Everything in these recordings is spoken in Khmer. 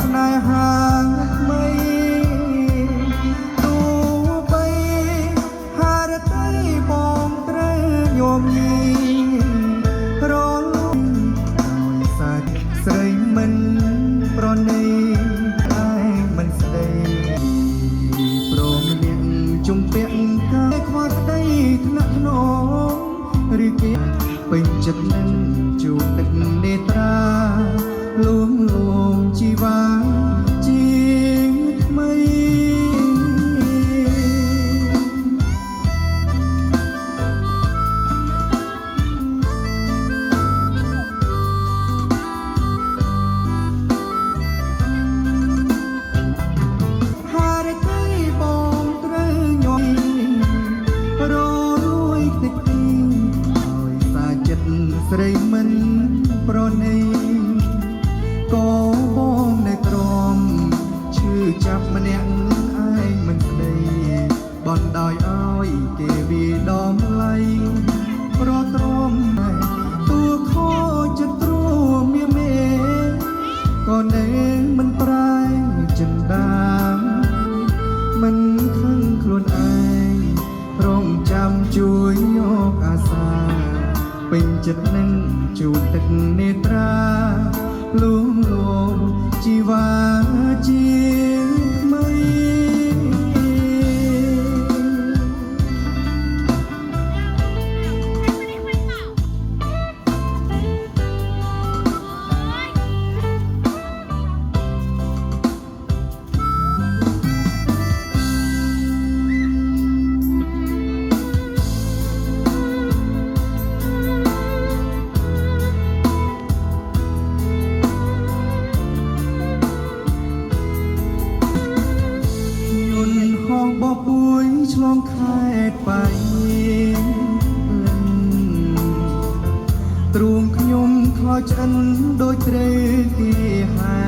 ស្នេហាថ្មីទូបីហារតីបងត្រូវញោមញីរលំដោយសាច់ស្រីមិនប្រណីឯមិនស្ដីព្រមមានជំពាក់កាយខ្វះក្ដីថ្នាក់ថ្នមរីកពេញចិត្តនឹងជួបទឹកនេត្រាលួងលងជីវ៉ាជាថ្មីហារតីបងត្រូវញយរលួយតិចទីឲ្យសាចិត្តស្រីមិនប្រណីក៏បងនៅក្រមឈឺចាប់ម្នាក់ឯងមិនស្ដីបណ្ដោយឲ្យគេវាដំឡៃប្រទ្រាំទួខចិត្តទ្រួមាមេក៏នៅមិនប្រែងចិនដាមិនខឹងខ្លួនឯងរងចាំជួយយកអាសាពេញចិត្តនឹងជួបទឹកនេត្រាលួងលងជីវ៉ាជាថ្មីបោះពួយឆ្លងខេត្តបៃលិនទ្រូងខ្ញុំខ្លោចឆ្អិនដូចត្រីទីហែ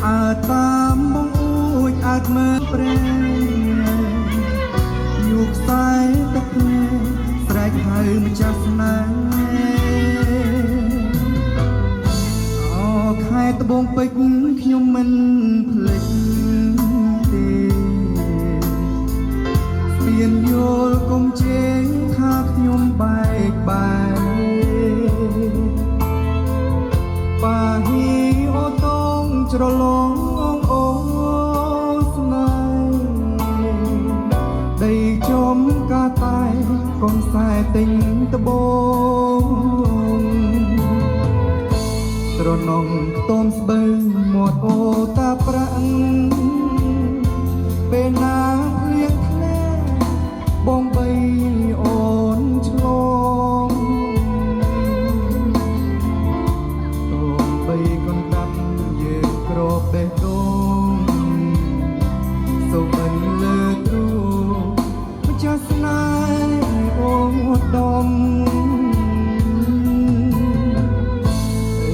អើតាមបងអួចអើមើលព្រែយុគខ្សែទឹកភ្នែកស្រែកហៅម្ចាស់ស្នេហ៍អូខែត្បូងពេជ្រខ្ញុំមិនភ្លេចយល់កុំជេរថាខ្ញុំបែកបាក់បាហ៊ីអូតងច្រឡងអងអូស្នេហ៍ដីចំកាតែកុំខ្សែទិញត្បូងត្រនងខ្ទមស្បូវមាត់អូតាប្រាក់ពេលណាភ្លៀងបងបីអូនឆ្លងបងបីកូនតាប់យើងក្របបេះដូងសូមមិនលើទ្រូម្ចាស់ស្នេហ៍អូនដំ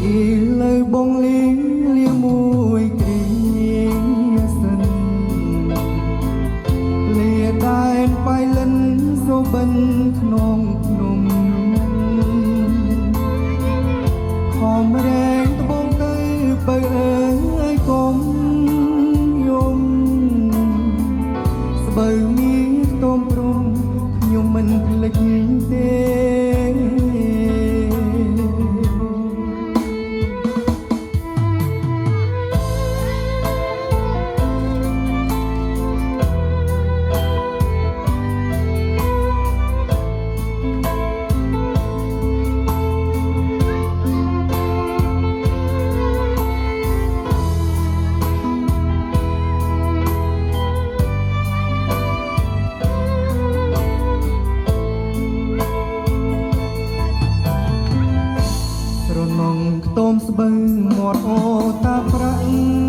អីលើបងលីមួយគ្រីសិនលាដែនបៃលិនសូបិនក្នុងភ្នំខំរែងត្បូងទៅបើអើយកុំយំស្បូវមានខ្ទមព្រំខ្ញុំមិនភ្លេចទេខ្ទមស្បូវមាត់អូតាប្រាក់